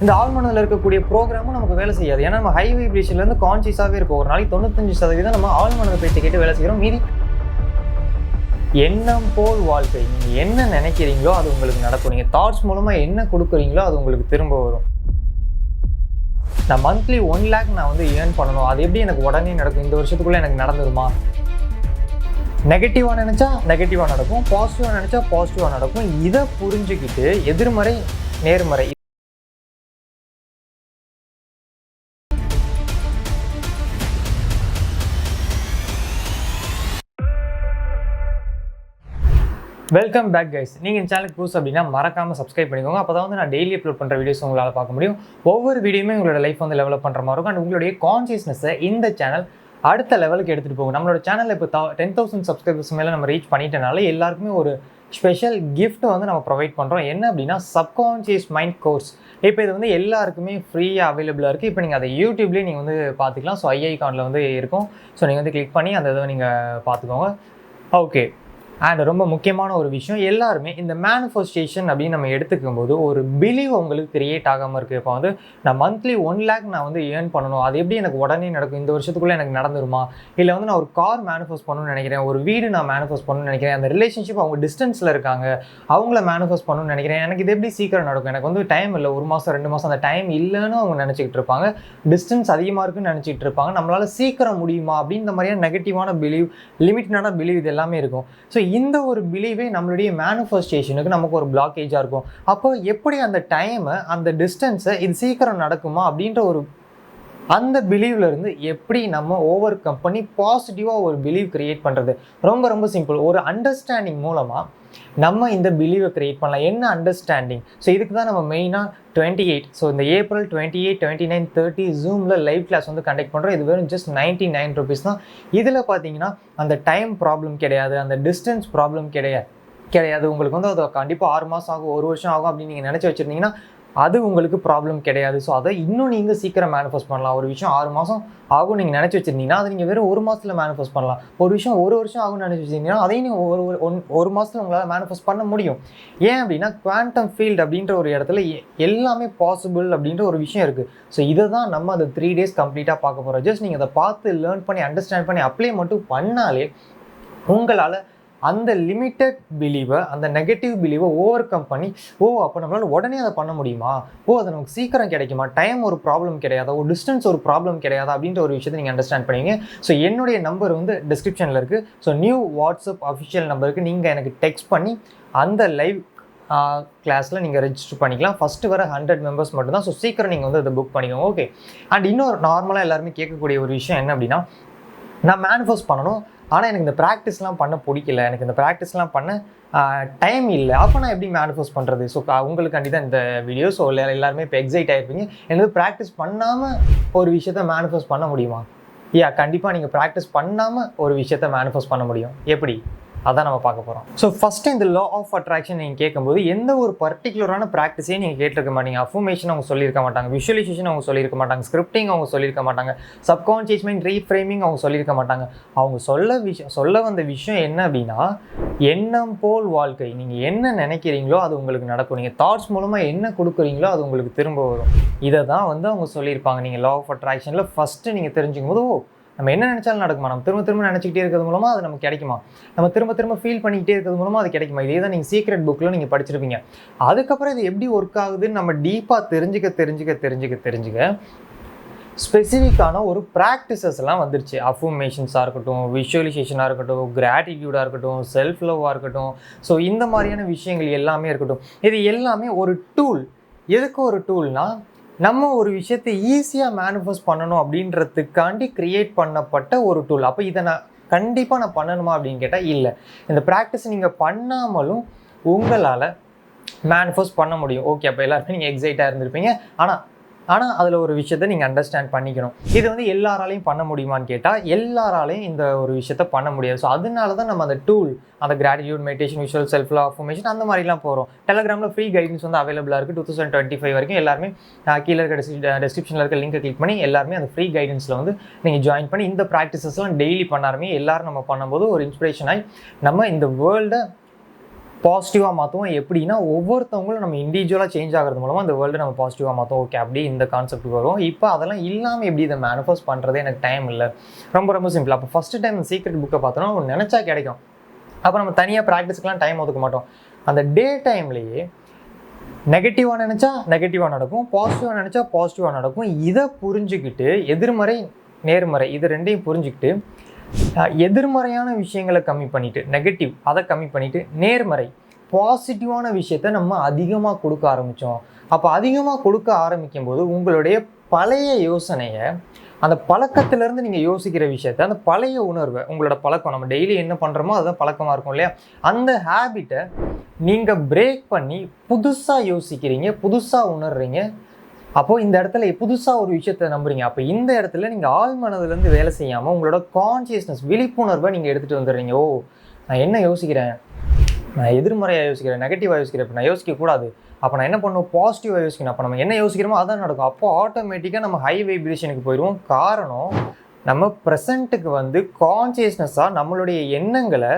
இந்த ஆழ்மனதில் இருக்கக்கூடிய ப்ரோக்ராமும் நமக்கு வேலை செய்யாது. ஏன்னா நம்ம ஹை வைப்ரேஷன்லேருந்து கான்சியஸாகவே இருப்போம். ஒரு நாளைக்கு 95% நம்ம ஆழ்மனதை பேச்சை கேட்டு வேலை செய்கிறோம். மீதி எண்ணம் போல் வாழ்க்கை. நீங்கள் என்ன நினைக்கிறீங்களோ அது உங்களுக்கு நடக்கும். நீங்கள் தாட்ஸ் மூலமாக என்ன கொடுக்குறீங்களோ அது உங்களுக்கு திரும்ப வரும். நான் மந்த்லி 1 lakh நான் வந்து ஏர்ன் பண்ணணும், அது எப்படி எனக்கு உடனே நடக்கும், இந்த வருஷத்துக்குள்ளே எனக்கு நடந்துருமா? நெகட்டிவாக நினச்சா நெகட்டிவாக நடக்கும், பாசிட்டிவாக நினச்சா பாசிட்டிவாக நடக்கும். இதை புரிஞ்சுக்கிட்டு எதிர்மறை நேர்மறை வெல்கம் பேக் கைஸ். நீங்கள் இந்த சேனலுக்கு புதுசு அப்படின்னா மறக்காமல் சப்ஸ்கிரைப் பண்ணிக்கோங்க. அப்போ தான் வந்து நான் டெய்லி அப்லோட் பண்ணுற வீடியோஸ் உங்களால் பார்க்க முடியும். ஒவ்வொரு வீடியோமே உங்களோட லைஃப் வந்து டெவலப் பண்ணுற மாதிரி இருக்கும். அண்ட் உங்களுடைய கான்சியஸ்னஸை இந்த சேனல் அடுத்த லெவலுக்கு எடுத்துகிட்டு போகும். நம்மளோட சேனலில் இப்போ 10,000 சப்ஸ்கிரைபர்ஸ் மேலே நம்ம ரீச் பண்ணிட்டனால எல்லாருக்குமே ஒரு ஸ்பெஷல் கிஃப்ட் வந்து நம்ம ப்ரொவைட் பண்ணுறோம். என்ன அப்படின்னா சப்கான்ஷியஸ் மைண்ட் கோர்ஸ். இப்போ இது வந்து எல்லாருக்குமே ஃப்ரீயாக அவைலபிளாக இருக்குது. இப்போ நீங்கள் அதை யூடியூப்லேயே நீங்கள் வந்து பார்த்துக்கலாம். ஸோ ஐகானில் வந்து இருக்கும். ஸோ நீங்கள் வந்து கிளிக் பண்ணி அந்த இதை நீங்கள் பார்த்துக்கோங்க. ஓகே. அண்ட் ரொம்ப முக்கியமான ஒரு விஷயம், எல்லாருமே இந்த மேனிஃபெஸ்டேஷன் அப்படின்னு நம்ம எடுத்துக்கும் போது ஒரு பிலீவ் உங்களுக்கு கிரியேட் ஆகாமல் இருக்குது. இப்போ வந்து நான் மந்த்லி 1 lakh நான் வந்து ஏர்ன் பண்ணணும், அது எப்படி எனக்கு உடனே நடக்கும், இந்த வருஷத்துக்குள்ளே எனக்கு நடந்துருமா? இல்லை வந்து நான் ஒரு கார் மேனிஃபெஸ்ட் பண்ணணும்னு நினைக்கிறேன், ஒரு வீடு நான் மேனிஃபெஸ்ட் பண்ணணும்னு நினைக்கிறேன், அந்த ரிலேஷன்ஷிப் அவங்க டிஸ்டன்ஸில் இருக்காங்க, அவங்கள மேனிஃபெஸ்ட் பண்ணணும்னு நினைக்கிறேன், எனக்கு இது எப்படி சீக்கிரம் நடக்கும், எனக்கு வந்து டைம் இல்லை, 1 மாதம் 2 மாதம் அந்த டைம் இல்லைன்னு அவங்க நினச்சிக்கிட்டு இருப்பாங்க, டிஸ்டன்ஸ் அதிகமாக இருக்குன்னு நினச்சிக்கிட்டு இருப்பாங்க, நம்மளால் சீக்கிரம் முடியுமா அப்படின்ற மாதிரியான நெகட்டிவான பிலீவ், லிமிட்டடான பிலீவ் இது எல்லாமே இருக்கும். ஸோ இந்த ஒரு பிலீவே நம்மளுடைய மேனிஃபெஸ்டேஷனுக்கு நமக்கு ஒரு பிளாக்கேஜாக இருக்கும். அப்போ எப்படி அந்த டைமை, அந்த டிஸ்டன்ஸை இது சீக்கிரம் நடக்குமா அப்படின்ற ஒரு அந்த பிலீவ்ல இருந்து எப்படி நம்ம ஓவர் கம் பண்ணி பாசிட்டிவாக ஒரு பிலீவ் கிரியேட் பண்ணுறது? ரொம்ப ரொம்ப சிம்பிள். ஒரு அண்டர்ஸ்டாண்டிங் மூலமாக நம்ம இந்த பிலீவை கிரியேட் பண்ணலாம். என்ன அண்டர்ஸ்டாண்டிங்? ஸோ இதுக்கு தான் நம்ம மெயினாக 28, ஸோ இந்த ஏப்ரல் 28, 29, 30 ஜூமில் லைவ் கிளாஸ் வந்து கண்டக்ட் பண்ணுறோம். இது வெறும் ஜஸ்ட் 99 rupees தான். இதில் பார்த்தீங்கன்னா அந்த டைம் ப்ராப்ளம் கிடையாது, அந்த டிஸ்டன்ஸ் ப்ராப்ளம் கிடையாது. உங்களுக்கு வந்து அது கண்டிப்பாக 6 மாதம் ஆகும், 1 வருஷம் ஆகும் அப்படின்னு நீங்கள் நினச்சி வச்சுருந்தீங்கன்னா அது உங்களுக்கு ப்ராப்ளம் கிடையாது. ஸோ அதை இன்னும் நீங்கள் சீக்கிரம் மேனிஃபெஸ்ட் பண்ணலாம். ஒரு விஷயம் 6 மாதம் ஆகும் நீங்கள் நினச்சி வச்சுருந்தீங்கன்னா அதை நீங்கள் வெறும் 1 மாதத்தில் மேனிஃபெஸ்ட் பண்ணலாம். ஒரு விஷயம் 1 வருஷம் ஆகும்னு நினச்சி வச்சுருந்தீங்கன்னா அதையும் நீங்கள் ஒரு மாதத்தில் உங்களால் மேனிஃபெஸ்ட் பண்ண முடியும். ஏன் அப்படின்னா குவாண்டம் ஃபீல்டு அப்படின்ற ஒரு இடத்துல எல்லாமே பாசிபிள் அப்படின்ற ஒரு விஷயம் இருக்குது. ஸோ இதை தான் நம்ம அந்த 3 days கம்ப்ளீட்டாக பார்க்க போகிறோம். ஜஸ்ட் நீங்கள் அதை பார்த்து லேர்ன் பண்ணி அண்டர்ஸ்டாண்ட் பண்ணி அப்ளை மட்டும் பண்ணாலே உங்களால் அந்த லிமிட்டட் பிலீவை, அந்த நெகட்டிவ் பிலீவை ஓவர் கம் பண்ணி, அப்போ நம்மளால் உடனே அதை பண்ண முடியுமா, அது நமக்கு சீக்கிரம் கிடைக்குமா, டைம் ஒரு ப்ராப்ளம் கிடையாதா, ஒரு டிஸ்டன்ஸ் ஒரு ப்ராப்ளம் கிடையாதா அப்படின்ற ஒரு விஷயத்தை நீங்கள் அண்டர்ஸ்டாண்ட் பண்ணுவீங்க. ஸோ என்னுடைய நம்பர் வந்து டிஸ்கிரிப்ஷனில் இருக்குது. ஸோ நியூ வாட்ஸ்அப் அஃபிஷியல் நம்பருக்கு நீங்கள் எனக்கு டெக்ஸ்ட் பண்ணி அந்த லைவ் கிளாஸில் நீங்கள் ரெஜிஸ்டர் பண்ணிக்கலாம். ஃபஸ்ட்டு வர 100 members மட்டும்தான். ஸோ சீக்கிரம் நீங்கள் வந்து அதை புக் பண்ணிக்கோங்க. ஓகே. அண்ட் இன்னொரு நார்மலாக எல்லாருமே கேட்கக்கூடிய ஒரு விஷயம் என்ன அப்படின்னா, நான் மேனிஃபெஸ்ட் பண்ணணும், ஆனால் எனக்கு இந்த ப்ராக்டிஸ்லாம் பண்ண பிடிக்கல, எனக்கு இந்த ப்ராக்டிஸ்லாம் பண்ண டைம் இல்லை, அப்போ நான் எப்படி மேனிஃபெஸ்ட் பண்ணுறது? ஸோ உங்களுக்காண்டி தான் இந்த வீடியோ. ஸோ எல்லாருமே இப்போ எக்ஸைட் ஆகிருப்பீங்க, எனக்கு ப்ராக்டிஸ் பண்ணாமல் ஒரு விஷயத்த மேனிஃபெஸ்ட் பண்ண முடியுமா? கண்டிப்பாக நீங்கள் ப்ராக்டிஸ் பண்ணாமல் ஒரு விஷயத்த மேனிஃபெஸ்ட் பண்ண முடியும். எப்படி? அதான் நம்ம பார்க்க போகிறோம். ஸோ ஃபஸ்ட்டு இந்த லா ஆஃப் அட்ராக்ஷன் நீங்கள் கேட்கும்போது எந்த ஒரு பர்டிகுலரான ப்ராக்டிஸையும் நீங்கள் கேட்டிருக்க மாட்டீங்க. அஃபர்மேஷன் அவங்க சொல்லியிருக்க மாட்டாங்க, விஷுவலைசேஷன் அவங்க சொல்லியிருக்க மாட்டாங்க, ஸ்கிரிப்டிங் அவங்க சொல்லியிருக்க மாட்டாங்க, சப்கான்ஷியஸ் மைண்ட் ரீஃப்ரேமிங் அவங்க சொல்லியிருக்க மாட்டாங்க. அவங்க சொல்ல வந்த விஷயம் என்ன அப்படின்னா, எண்ணம் போல் வாழ்க்கை. நீங்கள் என்ன நினைக்கிறீங்களோ அது உங்களுக்கு நடக்கும். நீங்கள் தாட்ஸ் மூலமாக என்ன கொடுக்குறீங்களோ அது உங்களுக்கு திரும்ப வரும். இதை தான் வந்து அவங்க சொல்லியிருப்பாங்க. நீங்கள் லா ஆஃப் அட்ராக்ஷனில் ஃபஸ்ட்டு நீங்கள் தெரிஞ்சுக்கும் போது, நம்ம என்ன நினச்சாலும் நடக்குமா, நம்ம திரும்ப நினச்சிக்கிட்டே இருக்கிறது மூலமாக அது நமக்கு கிடைக்குமா, நம்ம திரும்ப ஃபீல் பண்ணிக்கிட்டே இருக்கிறது மூலமாக அது கிடைக்குமா, இதே தான் நீங்கள் சீக்ரெட் புக்கில் நீங்கள் படிச்சிருப்பீங்க. அதுக்கப்புறம் இது எப்படி ஒர்க் ஆகுதுன்னு நம்ம டீப்பாக தெரிஞ்சுக்க ஸ்பெசிஃபிக்கான ஒரு ப்ராக்டிசஸ்லாம் வந்துருச்சு. அஃபர்மேஷன்ஸாக இருக்கட்டும், விஷுவலைசேஷனாக இருக்கட்டும், கிராட்டிடியூடாக இருக்கட்டும், செல்ஃப் லவ்வாக இருக்கட்டும், ஸோ இந்த மாதிரியான விஷயங்கள் எல்லாமே இருக்கட்டும். இது எல்லாமே ஒரு டூல். எதுக்கு ஒரு டூல்னால், நம்ம ஒரு விஷயத்தை ஈஸியாக மேனிஃபெஸ்ட் பண்ணணும் அப்படின்றதுக்காண்டி க்ரியேட் பண்ணப்பட்ட ஒரு டூல். அப்போ இதை கண்டிப்பாக நான் பண்ணணுமா அப்படின்னு கேட்டால் இல்லை. இந்த ப்ராக்டிஸ் நீங்கள் பண்ணாமலும் உங்களால் மேனிஃபெஸ்ட் பண்ண முடியும். ஓகே. அப்போ எல்லாருமே நீங்கள் எக்ஸைட்டாக இருந்திருப்பீங்க. ஆனால் அதில் ஒரு விஷயத்தை நீங்கள் அண்டர்ஸ்டாண்ட் பண்ணிக்கணும். இது வந்து எல்லாராலையும் பண்ண முடியுமான்னு கேட்டால் எல்லாராலையும் இந்த ஒரு விஷயத்த பண்ண முடியாது. ஸோ அதனால தான் நம்ம அந்த டூல், அந்த gratitude, meditation, visual, self love, affirmation அந்த மாதிரிலாம் போகிறோம். டெலகிராமில் ஃப்ரீ கைடன்ஸ் வந்து அவைலபிளாக இருக்குது. 2025 வரைக்கும் எல்லாருமே கீழே இருக்க டிஸ்கிரிப்ஷனில் இருக்க லிங்கை கிளிக் பண்ணி எல்லாருமே அந்த ஃப்ரீ கைடன்ஸில் வந்து நீங்கள் ஜாயின் பண்ணி இந்த ப்ராக்டிசஸ்லாம் டெய்லி பண்ண ஆரம்பிங்க. எல்லோரும் நம்ம பண்ணும்போது ஒரு இன்ஸ்பிரேஷன் ஆகி நம்ம இந்த வேர்ல்டை பாசிட்டிவாக மாற்றுவோம். எப்படின்னா ஒவ்வொருத்தவங்களும் நம்ம இண்டிவிஜுவலாக சேஞ்ச் ஆகிறது மூலமாக அந்த வேர்ல்டு நம்ம பாசிட்டிவாக மாற்றுவோம். ஓகே, அப்படி இந்த கான்செப்ட்டுக்கு வரும். இப்போ அதெல்லாம் இல்லாமல் எப்படி இதை மேனிஃபெஸ்ட் பண்ணுறதே எனக்கு டைம் இல்லை. ரொம்ப ரொம்ப சிம்பிள். அப்போ ஃபஸ்ட்டு டைம் சீக்ரெட் புக்கை பார்த்தோன்னா ஒரு நினச்சா கிடைக்கும். அப்போ நம்ம தனியாக ப்ராக்டிஸ்க்கெலாம் டைம் ஒதுக்க மாட்டோம். அந்த டே டைம்லேயே நெகட்டிவாக நினச்சா நெகட்டிவாக நடக்கும், பாசிட்டிவாக நினச்சா பாசிட்டிவாக நடக்கும். இதை புரிஞ்சுக்கிட்டு எதிர்மறை நேர்மறை இது ரெண்டையும் புரிஞ்சுக்கிட்டு எதிர்மறையான விஷயங்களை கம்மி பண்ணிவிட்டு நெகட்டிவ் அதை கம்மி பண்ணிவிட்டு நேர்மறை பாசிட்டிவான விஷயத்த நம்ம அதிகமாக கொடுக்க ஆரம்பித்தோம். அப்போ அதிகமாக கொடுக்க ஆரம்பிக்கும் போது உங்களுடைய பழைய யோசனையை, அந்த பழக்கத்திலேருந்து நீங்கள் யோசிக்கிற விஷயத்த, அந்த பழைய உணர்வை, உங்களோட பழக்கம் நம்ம டெய்லி என்ன பண்ணுறோமோ அதுதான் பழக்கமாக இருக்கும் இல்லையா, அந்த ஹேபிட்டை நீங்கள் பிரேக் பண்ணி புதுசாக யோசிக்கிறீங்க, புதுசாக உணர்றீங்க. அப்போது இந்த இடத்துல புதுசாக ஒரு விஷயத்தை நம்புறீங்க. அப்போ இந்த இடத்துல நீங்கள் ஆழ் மனதுலேருந்து வேலை செய்யாமல் உங்களோட கான்சியஸ்னஸ் விழிப்புணர்வை நீங்கள் எடுத்துகிட்டு வந்துடுறீங்க. ஓ, நான் என்ன யோசிக்கிறேன், நான் எதிர்மறையாக யோசிக்கிறேன், நெகட்டிவாக யோசிக்கிறேன், இப்போ நான் யோசிக்கக்கூடாது. அப்போ நான் என்ன பண்ணுவோம், பாசிட்டிவாக யோசிக்கணும். அப்போ நம்ம என்ன யோசிக்கிறோமோ அதான் நடக்கும். அப்போ ஆட்டோமேட்டிக்காக நம்ம ஹை வைப்ரேஷனுக்கு போயிடுவோம். காரணம், நம்ம ப்ரெசண்ட்டுக்கு வந்து கான்சியஸ்னஸாக நம்மளுடைய எண்ணங்களை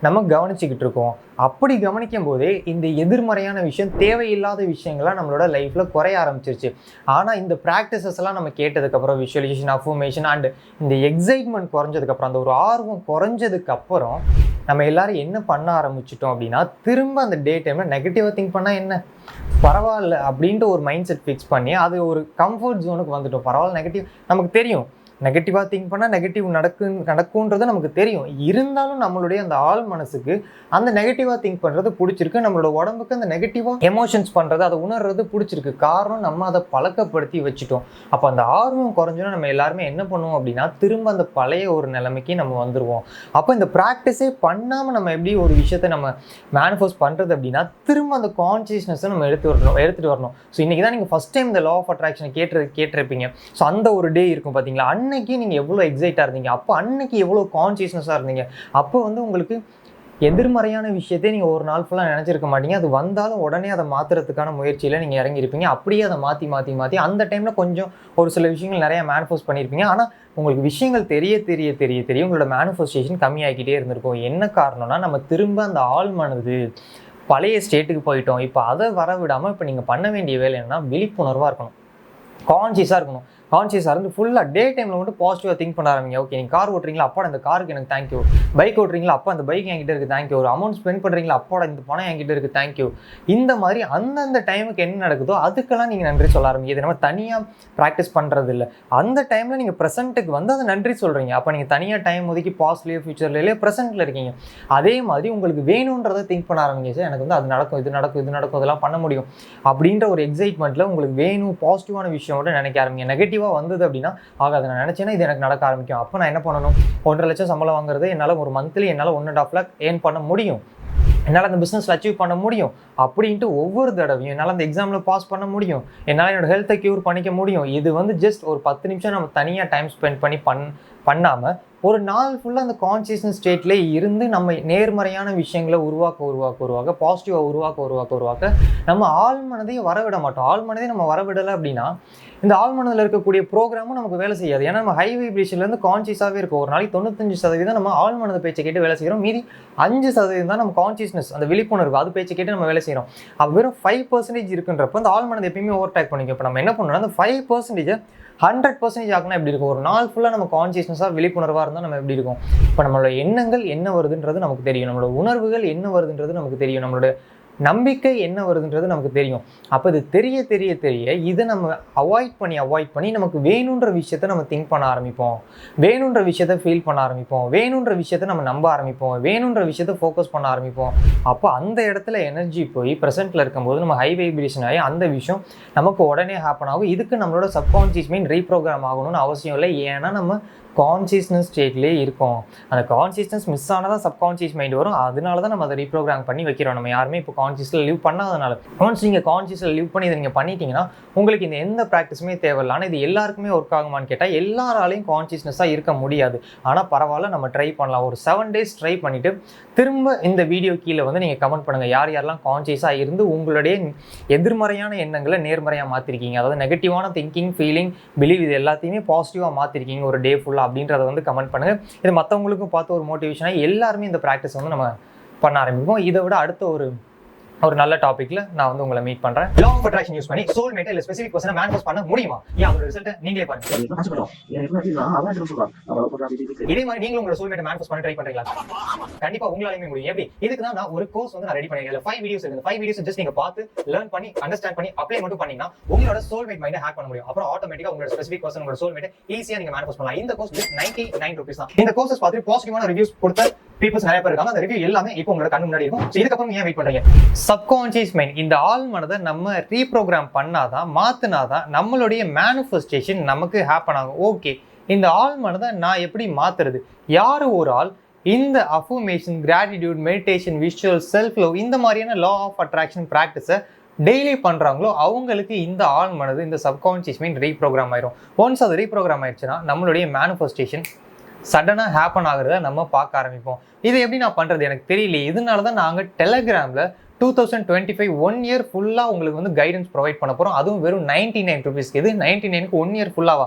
நம்ம கவனிச்சுக்கிட்டு இருக்கோம். அப்படி கவனிக்கும் போதே இந்த எதிர்மறையான விஷயம், தேவையில்லாத விஷயங்கள்லாம் நம்மளோட லைஃப்பில் குறைய ஆரம்பிச்சிருச்சு. ஆனால் இந்த ப்ராக்டிசஸ் எல்லாம் நம்ம கேட்டதுக்கப்புறம், விஷுவலைசேஷன், அஃபர்மேஷன் அண்ட் இந்த எக்ஸைட்மெண்ட் குறைஞ்சதுக்கப்புறம், அந்த ஒரு ஆர்வம் குறைஞ்சதுக்கப்புறம் நம்ம எல்லாரும் என்ன பண்ண ஆரம்பிச்சிட்டோம் அப்படின்னா, திரும்ப அந்த டே டைமில் நெகட்டிவாக திங்க் பண்ணால் என்ன பரவாயில்ல அப்படின்ட்டு ஒரு மைண்ட் செட் ஃபிக்ஸ் பண்ணி அது ஒரு கம்ஃபர்ட் ஜோனுக்கு வந்துட்டோம். பரவாயில்ல, நெகட்டிவ் நமக்கு தெரியும், நெகட்டிவாக திங்க் பண்ணால் நெகட்டிவ் நடக்குன்றது நமக்கு தெரியும். இருந்தாலும் நம்மளுடைய அந்த ஆள் மனசுக்கு அந்த நெகட்டிவாக திங்க் பண்ணுறது பிடிச்சிருக்கு. நம்மளோட உடம்புக்கு அந்த நெகட்டிவாக எமோஷன்ஸ் பண்ணுறது, அதை உணர்றது பிடிச்சிருக்கு. காரணம், நம்ம அதை பழக்கப்படுத்தி வச்சுட்டோம். அப்போ அந்த ஆர்வம் குறைஞ்சோன்னா நம்ம எல்லாருமே என்ன பண்ணுவோம் அப்படின்னா, திரும்ப அந்த பழைய ஒரு நிலைமைக்கு நம்ம வந்துடுவோம். அப்போ இந்த ப்ராக்டிஸே பண்ணாமல் நம்ம எப்படி ஒரு விஷயத்தை நம்ம மேனிஃபெஸ்ட் பண்ணுறது அப்படின்னா, திரும்ப அந்த கான்சியஸ்னஸை நம்ம எடுத்துகிட்டு வரணும். ஸோ இன்றைக்கி தான் நீங்கள் ஃபஸ்ட் டைம் இந்த லா ஆஃப் அட்ராக்ஷனை கேட்டிருப்பீங்க. ஸோ அந்த ஒரு டே இருக்கும் பார்த்தீங்களா, அன்னைக்கு நீங்கள் எவ்வளோ எக்ஸைட்டாக இருந்தீங்க, அப்போ அன்னைக்கு எவ்வளோ கான்சியஸ்னஸாக இருந்தீங்க. அப்போ வந்து உங்களுக்கு எதிர்மறையான விஷயத்தை நீங்கள் ஒரு நாள் ஃபுல்லாக நினச்சிருக்க மாட்டீங்க. அது வந்தாலும் உடனே அதை மாற்றுறதுக்கான முயற்சியில் நீங்கள் இறங்கியிருப்பீங்க. அப்படியே அதை மாற்றி அந்த டைமில் கொஞ்சம் ஒரு சில விஷயங்கள் நிறையா மேனிஃபெஸ்ட் பண்ணியிருப்பீங்க. ஆனால் உங்களுக்கு விஷயங்கள் தெரிய உங்களோட மேனிஃபெஸ்டேஷன் கம்மியாகிக்கிட்டே இருந்திருக்கும். என்ன காரணம்னா, நம்ம திரும்ப அந்த ஆள் மனது பழைய ஸ்டேட்டுக்கு போயிட்டோம். இப்போ அதை வரவிடாமல் இப்போ நீங்கள் பண்ண வேண்டிய வேலை என்னன்னா, விழிப்புணர்வாக இருக்கணும், கான்சியஸாக இருக்கணும். கான்சியஸாக இருந்து ஃபுல்லாக டே டைமில் மட்டும் பாசிட்டிவாக திங்க் பண்ண ஆரம்பிங்க. ஓகே, நீங்கள் கார் ஓட்டுறீங்களா, அப்போட இந்த காருக்கு எனக்கு தேங்க்யூ. பைக் ஓட்டுறீங்களா, அப்போ அந்த பைக் என்கிட்ட இருக்குது தேங்க்யூ. ஒரு அமௌண்ட் ஸ்பெண்ட் பண்ணுறீங்களா, அப்போட இந்த பணம் என்கிட்ட இருக்குது தேங்க்யூ. இந்த மாதிரி அந்தந்த டைமுக்கு என்ன நடக்குதோ அதுக்கெல்லாம் நீங்கள் நன்றி சொல்ல ஆரம்பிங்க. இது நம்ம தனியாக ப்ராக்டிஸ் பண்ணுறது இல்லை. அந்த டைமில் நீங்கள் ப்ரெசென்ட்டுக்கு வந்து அதை நன்றி சொல்கிறீங்க. அப்போ நீங்கள் தனியாக டைம் ஒதுக்கி பாஸ்ட்லேயோ ஃபியூச்சர்லேயோ ப்ரெசென்ட்டில் இருக்கீங்க. அதே மாதிரி உங்களுக்கு வேணுன்றதை திங்க் பண்ண ஆரம்பிங்க. சார், எனக்கு வந்து அது நடக்கும், இது நடக்கும், இதெல்லாம் பண்ண முடியும் அப்படின்ற ஒரு எக்ஸைட்மெண்ட்டில் உங்களுக்கு வேணும் பாசிட்டிவான விஷயம் மட்டும் நினைக்க ஆரம்பிங்க. நெகட்டிவாக வந்தது அப்படின்னா, அதை நான் நினச்சேன்னா இது எனக்கு நடக்க ஆரம்பிக்கும். அப்போ நான் என்ன பண்ணணும், 1.5 லட்சம் சம்பளம் வாங்குறது என்னால் ஒரு மந்த்லி என்னால் 1.5 lakh ஏர்ன் பண்ண முடியும், என்னால் அந்த பிஸ்னஸில் அச்சீவ் பண்ண முடியும் அப்படின்ட்டு ஒவ்வொரு தடவையும் என்னால் அந்த எக்ஸாமில் பாஸ் பண்ண முடியும், என்னால் என்னோட ஹெல்த்தை க்யூர் பண்ணிக்க முடியும். இது வந்து ஜஸ்ட் ஒரு 10 நிமிஷம் நம்ம தனியாக டைம் ஸ்பெண்ட் பண்ணி பண்ணாமல் ஒரு நாள் ஃபுல்லாக அந்த கான்சியஸ்னஸ் ஸ்டேட்லேயே இருந்து நம்ம நேர்மறையான விஷயங்களை உருவாக்க பாசிட்டிவாக உருவாக்க நம்ம ஆழ் மனதையும் வரவிட மாட்டோம். ஆழ் மனதையும் நம்ம வரவிடலை அப்படின்னா இந்த ஆழ் மனதில் இருக்கக்கூடிய ப்ரோக்ராமும் நமக்கு வேலை செய்யாது. ஏன்னா நம்ம ஹை வைப்ரேஷன்லேருந்து கான்சியஸாகவே இருக்கும். ஒரு நாளைக்கு 95% நம்ம ஆழ் மனது பேச்சை கேட்டு வேலை செய்கிறோம். மீதி 5% தான் நம்ம கான்சியஸ்னஸ், அந்த விழிப்புணர்வு, அது பேச்சை கேட்டு நம்ம வேலை செய்கிறோம். அப்போ வெறும் 5% இருக்குன்றப்போ அந்த ஆழ் மனது எப்பயுமே ஓவர்டேக் பண்ணிக்கும். இப்போ நம்ம என்ன பண்ணணும்னா, அந்த 5% 100% ஆகுனா எப்படி இருக்கும், ஒரு நாள் ஃபுல்லாக நம்ம கான்சியஸ்னஸாக விழிப்புணர்வாக இருந்தால் நம்ம எப்படி இருக்கும். இப்போ நம்மளோட எண்ணங்கள் என்ன வருதுன்றது நமக்கு தெரியும், நம்மளோட உணர்வுகள் என்ன வருதுன்றது நமக்கு தெரியும், நம்மளோட நம்பிக்கை என்ன வருதுன்றது நமக்கு தெரியும். அப்போ இது தெரிய இதை நம்ம அவாய்ட் பண்ணி நமக்கு வேணுன்ற விஷயத்த நம்ம திங்க் பண்ண ஆரம்பிப்போம், வேணுன்ற விஷயத்த ஃபீல் பண்ண ஆரம்பிப்போம், வேணுன்ற விஷயத்த நம்ம நம்ப ஆரம்பிப்போம், வேணுன்ற விஷயத்த ஃபோக்கஸ் பண்ண ஆரம்பிப்போம். அப்போ அந்த இடத்துல எனர்ஜி போய் ப்ரெசென்ட்டில் இருக்கும்போது நம்ம ஹை வைப்ரேஷன் ஆகி அந்த விஷயம் நமக்கு உடனே ஹேப்பன் ஆகும். இதுக்கு நம்மளோட சப்கான்ஷியஸ் மைண்ட் ரீப்ரோக்ராம் ஆகணும்னு அவசியம் இல்லை. ஏன்னா நம்ம கான்சியஸ்னஸ் ஸ்டேட்லேயே இருக்கும். அந்த கான்சியஸ்னஸ் மிஸ் ஆனதான் சப்கான்ஷியஸ் மைண்ட் வரும். அதனால தான் நம்ம அதை ரீப்ரோக்ராம் பண்ணி வைக்கிறோம். நம்ம யாருமே இப்போ கான்சியஸில் லிவ் பண்ணாதனால. ஒன்ஸ் நீங்கள் கான்சியஸில் லிவ் பண்ணி இதை நீங்கள் பண்ணிட்டீங்கன்னா உங்களுக்கு இந்த எந்த ப்ராக்டிஸுமே தேவையில்லை. ஆனால் இது எல்லாருக்குமே ஒர்க் ஆகுமான்னு கேட்டால் எல்லாராலையும் கான்சியஸ்னஸாக இருக்க முடியாது. ஆனால் பரவாயில்ல, நம்ம ட்ரை பண்ணலாம். ஒரு 7 days ட்ரை பண்ணிவிட்டு திரும்ப இந்த வீடியோ கீழே வந்து நீங்கள் கமெண்ட் பண்ணுங்கள், யாரெல்லாம் கான்சியஸாக இருந்து உங்களுடைய எதிர்மறையான எண்ணங்களை நேர்மறையாக மாற்றிருக்கீங்க, அதாவது நெகட்டிவான திங்கிங், ஃபீலிங், பிலீவ் இது எல்லாத்தையுமே பாசிட்டிவாக மாற்றிருக்கீங்க ஒரு டே ஃபுல்லாக அப்படின்றத வந்து கமெண்ட் பண்ணுங்கள். இது மற்றவங்களுக்கும் பார்த்து ஒரு மோட்டிவேஷனாக எல்லாருமே இந்த ப்ராக்டிஸ் வந்து நம்ம பண்ண ஆரம்பிப்போம். இதை விட அடுத்த ஒரு நல்ல டாபிக்ல நான் வந்து உங்களை மீட் பண்றேன். லா ஆஃப் அட்ராக்ஷன் யூஸ் பண்ணி சோல்மேட் இல்ல ஸ்பெசிபிக் பர்சனை மேனிஃபெஸ்ட் பண்ண முடியுமா? அதோட ரிசல்ட் நீங்களே பாருங்க. இதே மாதிரி நீங்களும் உங்களோட சோல்மேட் மேனிஃபெஸ்ட் பண்ண ட்ரை பண்றீங்களா? கண்டிப்பா உங்களாலயுமே முடியும். எப்படி? இதுக்கு தான் நான் ஒரு கோர்ஸ் வந்து நான் ரெடி பண்ணிருக்கேன். 5 வீடியோஸ் இருக்கு. 5 வீடியோஸ் ஜஸ்ட் நீங்க பார்த்து லேர்ன் பண்ணி அண்டர்ஸ்டாண்ட் பண்ணி அப்ளை மட்டும் பண்ணீங்கன்னா உங்களோட சோல்மேட் மைண்டை ஹேக் பண்ண முடியும். அப்புறம் ஆட்டோமேட்டிக்கா உங்களோட ஸ்பெசிபிக் பர்சன் உங்களோட சோல்மேட் ஈஸியா நீங்க மேனிஃபெஸ்ட் பண்ணலாம். இந்த கோர்ஸ் ஜஸ்ட் 99 ரூபீஸ் தான். இந்த கோர்சஸ் பார்த்து பாசிட்டிவான ரிவ்யூஸ் கொடுத்த பீப்பிள்ஸ் நிறைய பேர் இருக்காங்க. அந்த ரிவ்யூ எல்லாமே இப்போ உங்களோட கண்ணு முன்னாடி இருக்கும். இதுக்கப்புறம் ஏன் வெயிட் பண்றீங்க? சப்கான்ஷியஸ் மைண்ட், இந்த ஆள் மனதை நம்ம ரீப்ரோகிராம் பண்ணாதான், மாத்தினாதான் நம்மளுடைய மேனிஃபெஸ்டேஷன் நமக்கு ஹேப்பன் ஆகும். ஓகே, இந்த ஆள் மனதை நான் எப்படி மாத்துறது? யாரு ஒரு ஆள் இந்த affirmation, gratitude, meditation, visual, self love இந்த மாதிரியான லா ஆஃப் அட்ராக்ஷன் ப்ராக்டிஸை டெய்லி பண்ணுறாங்களோ அவங்களுக்கு இந்த ஆள் மனது, இந்த சப்கான்ஷியஸ் மைண்ட் ரீப்ரோகிராம் ஆயிரும். ஒன்ஸ் அது ரீப்ரோகிராம் ஆயிடுச்சுன்னா நம்மளுடைய மேனிஃபெஸ்டேஷன் சடனாக ஹேப்பன் ஆகுறத நம்ம பார்க்க ஆரம்பிப்போம். இதை எப்படி நான் பண்ணுறது எனக்கு தெரியல. இதனால தான் நாங்கள் டெலகிராமில் 2025 1 இயர் ஃபுல்லாக உங்களுக்கு வந்து கைடன்ஸ் ப்ரொவைட் பண்ண போகிறோம். அதுவும் வெறும் 99 ரூபீஸ்க்கு. இது 99க்கு 1 இயர் ஃபுல்லாவா?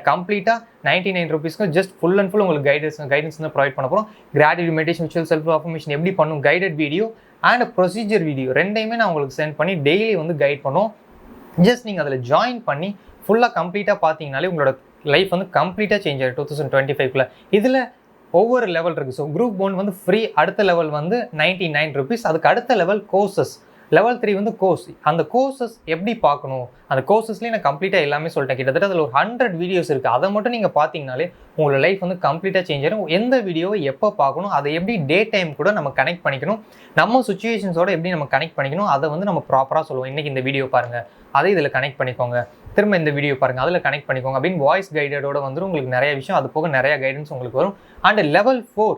கம்ப்ளீட்டாக 99 ரூபீஸ்க்கு ஜஸ்ட் ஃபுல் அண்ட் ஃபுல் உங்களுக்கு கைடன்ஸ் வந்து ப்ரொவைட் பண்ண போகிறோம். Gratitude, meditation, visual, self affirmation எப்படி பண்ணும், guided video and procedure video ரெண்டையுமே நான் உங்களுக்கு சென்ட் பண்ணி டெய்லி வந்து கைட் பண்ணுவோம். ஜஸ்ட் நீங்கள் அதில் ஜாயின் பண்ணி ஃபுல்லாக கம்ப்ளீட்டாக பார்த்தீங்கனாலே உங்களோட லைஃப் வந்து கம்ப்ளீட்டாக சேஞ்ச் ஆகிடும் 2025க்குள்ள. இதில் ஒவ்வொரு லெவல் இருக்குது. ஸோ குரூப் 1 வந்து ஃப்ரீ, அடுத்த லெவல் வந்து 99 ரூபீஸ். அதுக்கு அடுத்த லெவல் கோர்சஸ், லெவல் 3 வந்து கோர்ஸ். அந்த கோர்சஸ் எப்படி பார்க்கணும், அந்த கோர்சஸ்லேயே நான் கம்ப்ளீட்டாக எல்லாமே சொல்லிட்டேன். கிட்டத்தட்ட அதில் ஒரு 100 வீடியோஸ் இருக்குது. அதை மட்டும் நீங்கள் பார்த்தீங்கனாலே உங்களோட லைஃப் வந்து கம்ப்ளீட்டாக சேஞ்ச் ஆகிடும். எந்த வீடியோவை எப்போ பார்க்கணும், அதை எப்படி டே டைம் கூட நம்ம கனெக்ட் பண்ணிக்கணும், நம்ம சுச்சுவேஷன்ஸோட எப்படி நம்ம கனெக்ட் பண்ணிக்கணும், அதை வந்து நம்ம ப்ராப்பராக சொல்லுவோம். இன்றைக்கி இந்த வீடியோ பாருங்கள், அதை இதில் கனெக்ட் பண்ணிக்கோங்க, திரும்ப இந்த வீடியோ பாருங்கள், அதில் கனெக்ட் பண்ணிக்கோங்க அப்படின்னு வாய்ஸ் கைடடோட வந்துடும். உங்களுக்கு நிறைய விஷயம், அது போக நிறைய கைடன்ஸ் உங்களுக்கு வரும். அண்ட் லெவல் 4,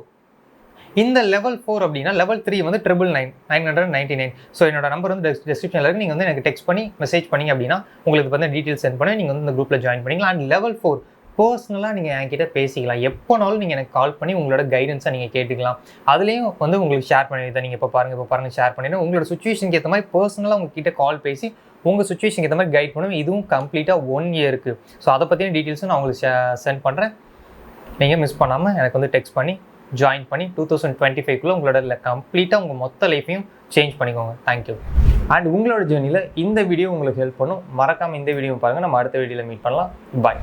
இந்த லெவல் 4 அப்படின்னா லெவல் 3 வந்து 999. ஸோ என்னோட நம்பர் வந்து டிஸ்கிரிப்ஷனில் இருக்குது. நீங்கள் வந்து எனக்கு டெக்ஸ்ட் பண்ணி மெசேஜ் பண்ணிங்க அப்படின்னா உங்களுக்கு வந்து டீட்டெயில்ஸ் சென்ட் பண்ணி நீங்கள் வந்து இந்த குரூப்பில் ஜாயின் பண்ணிக்கலாம். அண்ட் லெவல் 4 பர்சனலாக நீங்கள் என்கிட்ட பேசிக்கலாம். எப்போனாலும் நீங்கள் எனக்கு கால் பண்ணி உங்களோட கைடன்ஸை நீங்கள் கேட்டுக்கலாம். அதுலேயும் வந்து உங்களுக்கு ஷேர் பண்ணிடுறேன். நீங்கள் இப்போ பாருங்கள் ஷேர் பண்ணிடுறேன். உங்களோட சுச்சுவேஷனுக்கு ஏற்ற மாதிரி பர்சனலாக உங்ககிட்ட கால் பேசி உங்கள் சுச்சுவேஷனுக்கு ஏற்ற மாதிரி கைட் பண்ணுவேன். இதுவும் கம்ப்ளீட்டாக 1 இயருக்கு. ஸோ அதை பற்றின டீட்டெயில்ஸும் நான் உங்களுக்கு சென்ட் பண்ணுறேன். நீங்கள் மிஸ் பண்ணாமல் எனக்கு வந்து டெக்ஸ்ட் பண்ணி ஜாயின் பண்ணி 2025க்குள்ளே உங்களோட கம்ப்ளீட்டாக உங்கள் மொத்த லைஃப்பையும் சேஞ்ச் பண்ணிக்கோங்க. தேங்க்யூ. அண்ட் உங்களோட ஜேர்னியில் இந்த வீடியோ உங்களுக்கு ஹெல்ப் பண்ணும். மறக்காமல் இந்த வீடியோ பாருங்கள். நம்ம அடுத்த வீடியோவில் மீட் பண்ணலாம். பாய்.